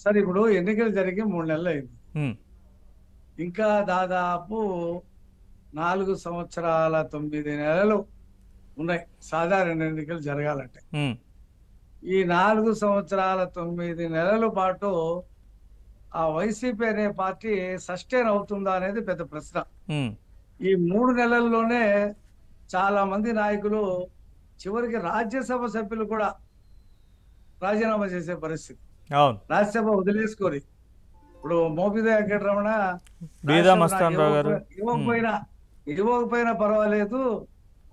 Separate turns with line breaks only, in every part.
సరే ఇప్పుడు ఎన్నికలు జరిగి 3 నెలలు అయింది.
ఉమ్,
ఇంకా దాదాపు 4 సంవత్సరాల 9 నెలలు ఉన్నాయి సాధారణ ఎన్నికలు జరగాలంటే.
ఉమ్,
ఈ 4 సంవత్సరాల 9 నెలల పాటు ఆ వైసీపీ అనే పార్టీ సస్టైన్ అవుతుందా అనేది పెద్ద ప్రశ్న.
ఉమ్,
ఈ 3 నెలల్లోనే చాలా మంది నాయకులు చివరికి రాజ్యసభ సభ్యులు కూడా రాజీనామా చేసే పరిస్థితి.
అవును.
రాజ్యసభ వదిలేసుకొని ఇప్పుడు మోపిదేవి వెంకటరమణ
బీదా
రాజ్యసభ నాకు
మస్తాన్ రావు గారు.
ఇవ్వకపోయినా ఇవ్వకపోయినా పర్వాలేదు,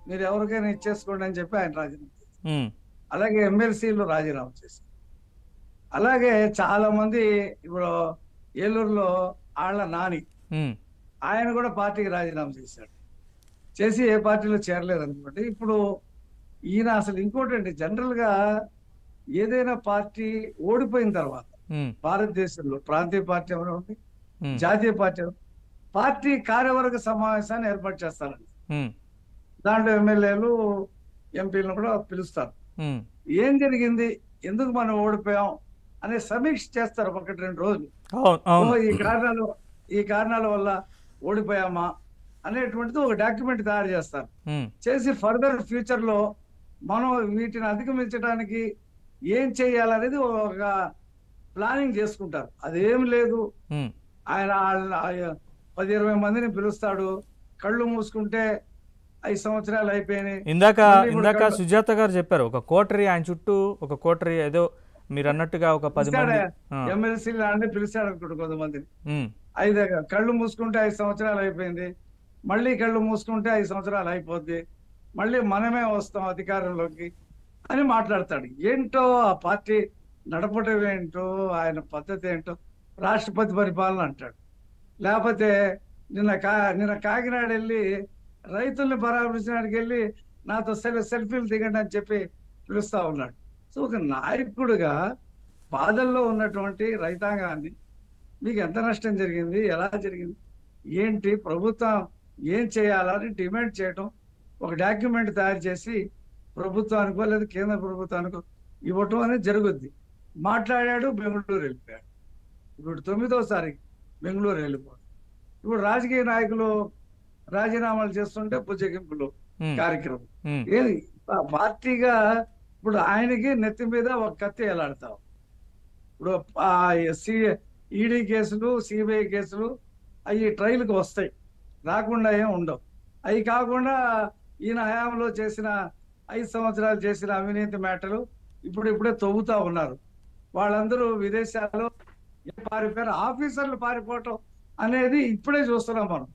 మీరు ఎవరికైనా ఇచ్చేసుకోండి అని చెప్పి ఆయన రాజీనామా చేశారు.
ఉమ్,
అలాగే ఎమ్మెల్సీలు రాజీనామా చేశారు. అలాగే చాలా మంది ఇప్పుడు ఏలూరులో ఆళ్ల నాని
ఉమ్,
ఆయన కూడా పార్టీకి రాజీనామా చేశాడు. చేసి ఏ పార్టీలో చేరలేదు అనుకోండి. ఇప్పుడు ఈయన అసలు ఇంకోటండి, జనరల్ గా ఏదైనా పార్టీ ఓడిపోయిన తర్వాత
ఉమ్,
భారతదేశంలో ప్రాంతీయ పార్టీ అవనివ్వండి,
ఉమ్,
జాతీయ పార్టీ పార్టీ కార్యవర్గ సమావేశాన్ని ఏర్పాటు చేస్తారండి.
ఉమ్,
దాంట్లో ఎమ్మెల్యేలు ఎంపీలను కూడా పిలుస్తారు.
ఉమ్,
ఏం జరిగింది, ఎందుకు మనం ఓడిపోయాం అనే సమీక్ష చేస్తారు 1-2 రోజులు.
అవును. అవును.
ఈ కారణాల వల్ల ఓడిపోయామా అనేటువంటిది ఒక డాక్యుమెంట్ తయారు చేస్తారు.
ఉమ్,
చేసి ఫర్దర్ ఫ్యూచర్ లో మనం వీటిని అధిగమించడానికి ఏం చేయాలనేది ఒక ప్లానింగ్ చేసుకుంటారు. అదేం లేదు,
ఉమ్,
ఆయన 10-20 మందిని పిలుస్తాడు, కళ్ళు మూసుకుంటే 5 సంవత్సరాలు అయిపోయినాయి.
ఇందాక
మళ్ళీ ఇప్పుడు
ఇందాక సుజాత గారు చెప్పారు, ఒక కోటరీ ఆయన చుట్టూ, ఒక కోటరీ ఏదో మీరు అన్నట్టుగా ఒక 10 మంది.
ఎమ్మెల్సీలు అన్ని పిలిచాడు అనుకుంటు కొంతమందిని.
ఉమ్,
5 కళ్ళు మూసుకుంటే 5 సంవత్సరాలు అయిపోయింది, మళ్ళీ కళ్ళు మూసుకుంటే 5 సంవత్సరాలు అయిపోద్ది, మళ్ళీ మనమే వస్తాం అధికారంలోకి అని మాట్లాడతాడు. ఏంటో ఆ పార్టీ నడపటం ఏంటో, ఆయన పద్ధతి ఏంటో, రాష్ట్రపతి పరిపాలన అంటాడు. లేకపోతే నిన్న కాకినాడ వెళ్ళి రైతుల్ని పరామర్శించడానికి వెళ్ళి నాతో సెల్ఫీలు దిగండి అని చెప్పి పిలుస్తా ఉన్నాడు. సో ఒక నాయకుడిగా బాధల్లో ఉన్నటువంటి రైతాంగాన్ని మీకు ఎంత నష్టం జరిగింది, ఎలా జరిగింది, ఏంటి, ప్రభుత్వం ఏం చేయాలని డిమాండ్ చేయటం, ఒక డాక్యుమెంట్ తయారు చేసి ప్రభుత్వానికో లేదా కేంద్ర ప్రభుత్వానికో ఇవ్వటం అనేది జరుగుద్ది. మాట్లాడాడు, బెంగళూరు వెళ్ళిపోయాడు. ఇప్పుడు 9వ బెంగళూరు వెళ్ళిపోయాడు. ఇప్పుడు రాజకీయ నాయకులు రాజీనామాలు చేస్తుంటే బుజ్జగింపులు కార్యక్రమం. ఏది పార్టీగా ఇప్పుడు ఆయనకి నెత్తి మీద ఒక కత్తి ఎలాడతాం. ఇప్పుడు ఈడీ కేసులు, సిబిఐ కేసులు అవి ట్రయల్కి వస్తాయి, రాకుండా ఏం ఉండవు. అవి కాకుండా ఈయన హయాంలో చేసిన 5 సంవత్సరాలు చేసిన అవినీతి మ్యాటర్లు ఇప్పుడే తవ్వుతా ఉన్నారు. వాళ్ళందరూ విదేశాల్లో పారిపోయారు, ఆఫీసర్లు పారిపోవటం అనేది ఇప్పుడే చూస్తున్నాం మనం,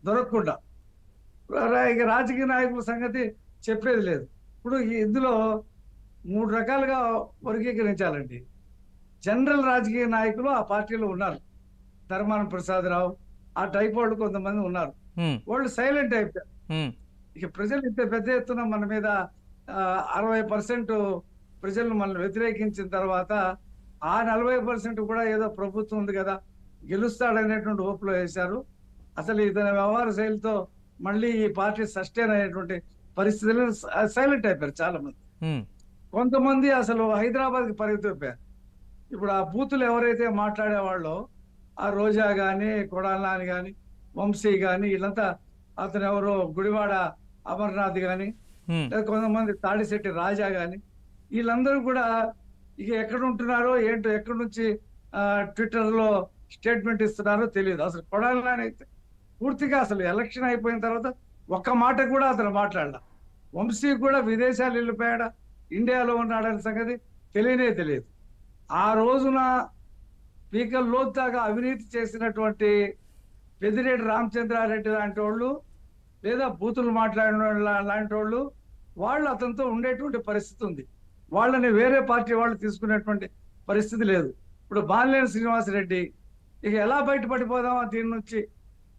దొరకకుండా. ఇక రాజకీయ నాయకుల సంగతి చెప్పేది లేదు. ఇప్పుడు ఇందులో 3 రకాలుగా వర్గీకరించాలండి. జనరల్ రాజకీయ నాయకులు ఆ పార్టీలో ఉన్నారు, ధర్మాన ప్రసాద్ రావు ఆ టైప్ వాళ్ళు కొంతమంది ఉన్నారు. వాళ్ళు సైలెంట్ అయిపోయారు. ఇక ప్రజలు ఇంత పెద్ద ఎత్తున మన మీద 60% ప్రజలు మనల్ని వ్యతిరేకించిన తర్వాత ఆ 40% కూడా ఏదో ప్రభుత్వం ఉంది కదా గెలుస్తాడనేటువంటి హోప్లో వేశారు. అసలు ఇతని వ్యవహార శైలితో మళ్ళీ ఈ పార్టీ సస్టైన్ అయ్యేటువంటి పరిస్థితులు సైలెంట్ అయిపోయారు చాలా మంది. కొంతమంది అసలు హైదరాబాద్కి పరిగెత్తిపోయారు. ఇప్పుడు ఆ బూతులు ఎవరైతే మాట్లాడేవాళ్ళో ఆ రోజా కానీ, కొడాలని కానీ, వంశీ కానీ, వీళ్ళంతా, అతను ఎవరో గుడివాడ అమర్నాథ్ కానీ, లేదా కొంతమంది తాడిశెట్టి రాజా కానీ, వీళ్ళందరూ కూడా ఇక ఎక్కడ ఉంటున్నారో ఏంటో, ఎక్కడి నుంచి ట్విట్టర్లో స్టేట్మెంట్ ఇస్తున్నారో తెలియదు. అసలు కొడాలని అయితే పూర్తిగా అసలు ఎలక్షన్ అయిపోయిన తర్వాత ఒక్క మాట కూడా అతను మాట్లాడాల. వంశీ కూడా విదేశాలు వెళ్ళిపోయాడా, ఇండియాలో ఉన్నాడనే సంగతి తెలియనే తెలియదు. ఆ రోజున పీకల్ లోతుగా అవినీతి చేసినటువంటి పెద్దిరెడ్డి రామచంద్రారెడ్డి లాంటి వాళ్ళు, లేదా బూతులు మాట్లాడిన లాంటి వాళ్ళు అతనితో ఉండేటువంటి పరిస్థితి ఉంది. వాళ్ళని వేరే పార్టీ వాళ్ళు తీసుకునేటువంటి పరిస్థితి లేదు. ఇప్పుడు బాలినేని శ్రీనివాసరెడ్డి ఇక ఎలా బయటపడిపోదామా దీని నుంచి,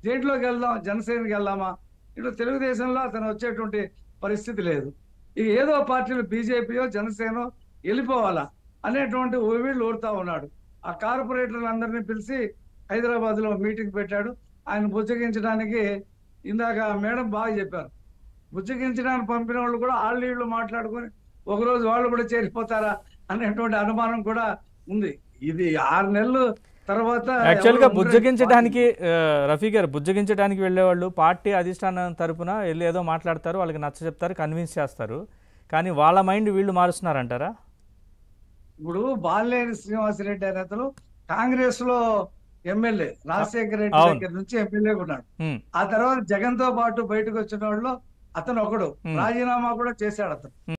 దేంట్లోకి వెళ్దాం, జనసేనకి వెళ్దామా, ఇటు తెలుగుదేశంలో అతను వచ్చేటువంటి పరిస్థితి లేదు. ఇక ఏదో పార్టీలు బీజేపీయో జనసేనో వెళ్ళిపోవాలా అనేటువంటి వీళ్ళు ఊరుతా ఉన్నాడు. ఆ కార్పొరేటర్లందరినీ పిలిచి హైదరాబాద్లో మీటింగ్ పెట్టాడు. ఆయన బుజ్జగించడానికి ఇందాక మేడం బాగా చెప్పారు, బుజ్జగించడానికి పంపిన వాళ్ళు కూడా వీళ్ళు మాట్లాడుకొని ఒకరోజు వాళ్ళు కూడా చేరిపోతారా అనేటువంటి అనుమానం కూడా ఉంది. ఇది 6 నెలలు తర్వాత
యాక్చువల్గా
ఎవరు ఉండరు.
బుజ్జగించడానికి రఫీ గారు బుజ్జగించడానికి వెళ్ళేవాళ్ళు పార్టీ అధిష్టానం తరపున వెళ్ళి ఏదో మాట్లాడతారు, వాళ్ళకి నచ్చ చెప్తారు, కన్విన్స్ చేస్తారు. కానీ వాళ్ళ మైండ్ వీళ్ళు మారుస్తున్నారంటారా?
ఇప్పుడు బాలినేని శ్రీనివాసరెడ్డి అనే అతను కాంగ్రెస్ లో ఎమ్మెల్యే, రాజశేఖర రెడ్డి
అవును.
దగ్గర నుంచి ఎమ్మెల్యేగా ఉన్నాడు.
ఉమ్,
ఆ తర్వాత జగన్ తో పాటు బయటకు వచ్చిన వాళ్ళు అతను ఒకడు.
Hmm.
రాజీనామా కూడా చేశాడు అతను.